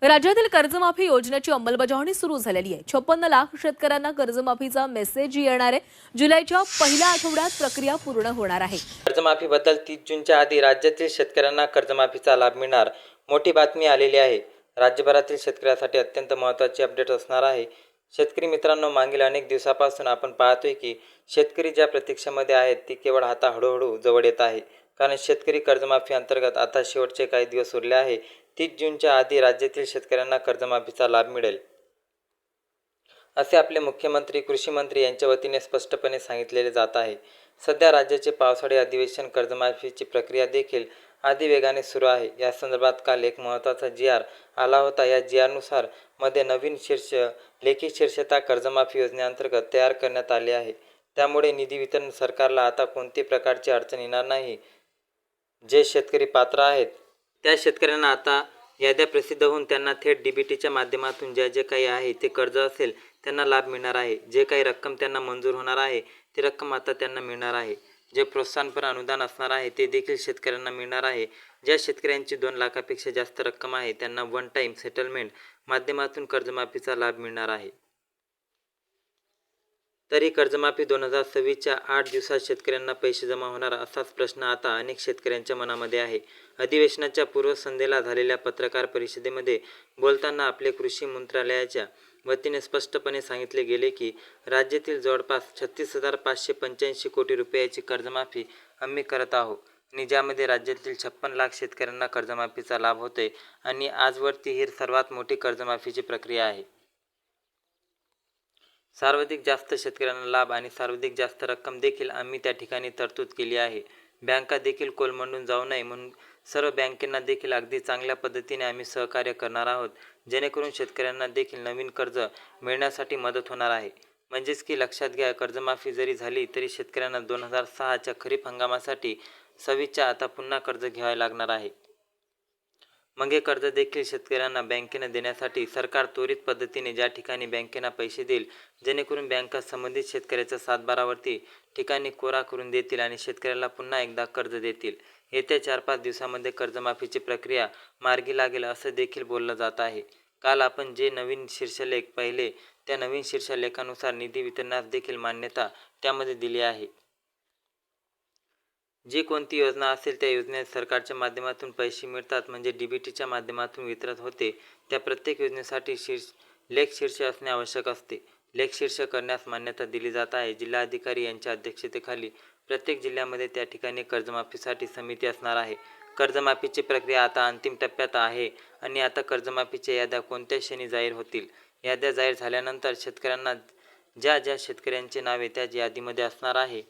राज्यातील कर्जमाफी योजनेची अंमलबजावणी सुरू झालेली आहे। 56 लाख शेतकऱ्यांना कर्जमाफीचा मेसेज येणार आहे। जुलैच्या पहिल्या आठवड्यात प्रक्रिया पूर्ण होणार आहे। कर्जमाफीबद्दल 30 जूनच्या आधी राज्यातील शेतकऱ्यांना कर्जमाफीचा लाभ मिळणार। मोठी बातमी आलेली आहे। राज्यभरातील शेतकऱ्यांसाठी अत्यंत महत्त्वाची अपडेट असणार आहे। शेतकरी मित्रांनो, मागील अनेक दिवसापासून आपण पाहतोय की शेतकरी ज्या प्रतीक्षेमध्ये आहेत ती केवळ आता हळूहळू जवळ येत आहे। कारण शेतकरी कर्जमाफी अंतर्गत आता शेवटचे काही दिवस उरले आहे। 30 जूनच्या आधी राज्यातील शेतकऱ्यांना कर्जमाफीचा लाभ मिळेल, असे आपले मुख्यमंत्री कृषी मंत्री यांच्या वतीने स्पष्टपणे सांगितलेले जात आहे। सध्या राज्याचे पावसाळी अधिवेशन कर्जमाफीची प्रक्रिया देखील वेगाने सुरू आहे। या संदर्भात काल एक महत्त्वाचा जी.आर. आला होता। या जी.आर.नुसार मध्ये नवीन लेखी शीर्षता कर्जमाफी योजनेअंतर्गत तयार करण्यात आली आहे। त्यामुळे निधी वितरण सरकारला आता कोणत्याही प्रकारची अडचण येणार नाही। जे शेतकरी पात्र आहेत त्या शेतकऱ्यांना आता याद्या प्रसिद्ध होऊन त्यांना थेट डीबीटीच्या माध्यमातून जे काही आहे ते कर्ज असेल त्यांना लाभ मिळणार आहे। जे काही रक्कम त्यांना मंजूर होणार आहे ती रक्कम आता त्यांना मिळणार आहे। जे प्रोत्साहनपर अनुदान असणार आहे ते देखील शेतकऱ्यांना मिळणार आहे। ज्या शेतकऱ्यांची 2 लाखापेक्षा जास्त रक्कम आहे त्यांना वन टाईम सेटलमेंट माध्यमातून कर्जमाफीचा लाभ मिळणार आहे। तरी कर्जमाफी 2026च्या 8 दिवसात शेतकऱ्यांना पैसे जमा होणार असाच प्रश्न आता अनेक शेतकऱ्यांच्या मनामध्ये आहे। अधिवेशनाच्या पूर्वसंध्येला झालेल्या पत्रकार परिषदेमध्ये बोलताना आपले कृषी मंत्रालयाच्या वतीने स्पष्टपणे सांगितले गेले की राज्यातील जवळपास 36,585 कोटी रुपयाची कर्जमाफी आम्ही करत आहोत आणि ज्यामध्ये राज्यातील 56 लाख शेतकऱ्यांना कर्जमाफीचा लाभ होतोय आणि आजवरती ही सर्वात मोठी कर्जमाफीची प्रक्रिया आहे। सर्वाधिक जास्त शेतकऱ्यांना लाभ आणि सर्वाधिक जास्त रक्कम देखील आम्ही त्या ठिकाणी तरतूद केली आहे। बँका देखील कोलमडून जाऊ नये म्हणून सर्व बँकेंना देखील अगदी चांगल्या पद्धतीने आम्ही सहकार्य करणार आहोत, जेणेकरून शेतकऱ्यांना देखील नवीन कर्ज मिळण्यासाठी मदत होणार आहे। म्हणजेच की लक्षात घ्या, कर्जमाफी जरी झाली तरी शेतकऱ्यांना 2006च्या खरीप हंगामासाठी 26च्या आता पुन्हा कर्ज घ्यावे लागणार आहे। मग हे कर्ज देखील शेतकऱ्यांना बँकेने देण्यासाठी सरकार त्वरित पद्धतीने ज्या ठिकाणी बँकेना पैसे देईल, जेणेकरून बँका संबंधित शेतकऱ्याच्या सातबारावरती ठिकाणी कोरा करून देतील आणि शेतकऱ्याला पुन्हा एकदा कर्ज देतील। येत्या 4-5 दिवसामध्ये कर्जमाफीची प्रक्रिया मार्गी लागेल असं देखील बोललं जात आहे। काल आपण जे नवीन शीर्षलेख पाहिले त्या नवीन शीर्षलेखानुसार निधी वितरणास देखील मान्यता त्यामध्ये दिली आहे। जी कोणती योजना असेल त्या योजनेत सरकारच्या माध्यमातून पैसे मिळतात, म्हणजे डीबीटीच्या माध्यमातून वितरित होते, त्या प्रत्येक योजनेसाठी लेख शीर्ष असणे आवश्यक असते। लेख शीर्ष करण्यास मान्यता दिली जात आहे। जिल्हाधिकारी यांच्या अध्यक्षतेखाली प्रत्येक जिल्ह्यामध्ये त्या ठिकाणी कर्जमाफीसाठी समिती असणार आहे। कर्जमाफीची प्रक्रिया आता अंतिम टप्प्यात आहे आणि आता कर्जमाफीच्या याद्या कोणत्या क्षणी जाहीर होतील। याद्या जाहीर झाल्यानंतर शेतकऱ्यांना ज्या शेतकऱ्यांचे नावे त्या यादीमध्ये असणार आहे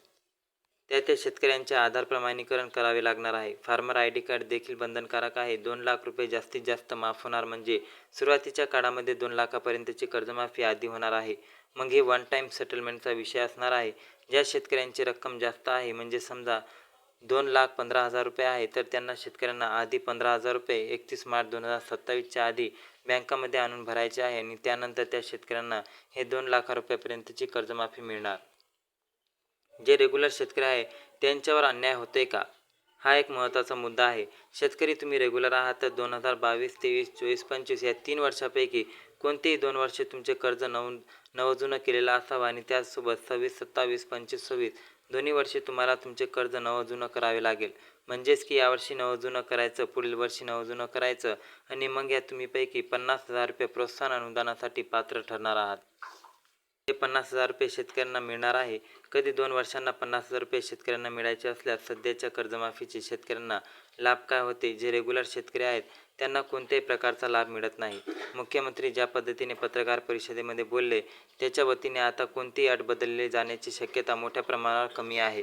त्या शेतकऱ्यांचे आधार प्रमाणीकरण करावे लागणार आहे। फार्मर आयडी कार्ड देखील बंधनकारक आहे। 2 लाख रुपये जास्तीत जास्त माफ होणार, म्हणजे सुरुवातीच्या काळामध्ये 2 लाखापर्यंतची कर्जमाफी आधी होणार आहे। मग हे वन टाईम सेटलमेंटचा विषय असणार आहे। ज्या शेतकऱ्यांची रक्कम जास्त आहे, म्हणजे समजा 2,15,000 रुपये आहे, तर त्यांना शेतकऱ्यांना आधी 15,000 रुपये 31 मार्च 2027च्या आधी बँकामध्ये आणून भरायचे आहे आणि त्यानंतर त्या शेतकऱ्यांना हे 2 लाख रुपयापर्यंतची कर्जमाफी मिळणार। जे रेग्युलर शेतकरी आहे त्यांच्यावर अन्याय होतोय का, हा एक महत्त्वाचा मुद्दा आहे। शेतकरी तुम्ही रेग्युलर आहात तर 2022, 23, 24, 25 या 3 वर्षापैकी कोणतेही 2 वर्षे तुमचे कर्ज नवजुनं केलेलं असावं आणि त्याचसोबत 26, 27, 25, 26 दोन्ही वर्षी तुम्हाला तुमचे कर्ज नवजुनं करावे लागेल। म्हणजेच की यावर्षी नवजुनं करायचं, पुढील वर्षी नवजुनं करायचं आणि मग या तुम्ही पैकी 50,000 रुपये प्रोत्साहन अनुदानासाठी पात्र ठरणार आहात। हे 50,000 रुपये शेतकऱ्यांना मिळणार आहे। कधी 2 वर्षांना 50,000 रुपये शेतकऱ्यांना मिळायचे असल्यास सध्याच्या कर्जमाफीचे शेतकऱ्यांना लाभ काय होते? जे रेग्युलर शेतकरी आहेत त्यांना कोणत्याही प्रकारचा लाभ मिळत नाही। मुख्यमंत्री ज्या पद्धतीने पत्रकार परिषदेमध्ये बोलले त्याच्या वतीने आता कोणतीही अट बदलली जाण्याची शक्यता मोठ्या प्रमाणावर कमी आहे।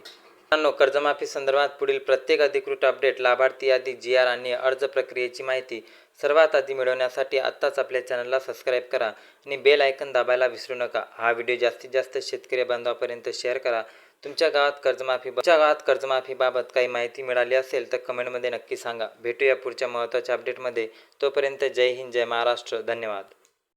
मित्रांनो, कर्जमाफी संदर्भात पुढील प्रत्येक अधिकृत अपडेट, लाभार्थी यादी, जी.आर. आणि अर्ज प्रक्रियेची माहिती सर्वात आधी मिळवण्यासाठी आत्ताच आपल्या चॅनलला सबस्क्राईब करा आणि बेल आयकन दाबायला विसरू नका। हा व्हिडिओ जास्तीत जास्त शेतकरी बांधवांपर्यंत शेअर करा। तुमच्या गावात कर्जमाफीबाबत काही माहिती मिळाली असेल तर कमेंटमध्ये नक्की सांगा। भेटूया पुढच्या महत्त्वाच्या अपडेटमध्ये। तोपर्यंत जय हिंद, जय महाराष्ट्र, धन्यवाद।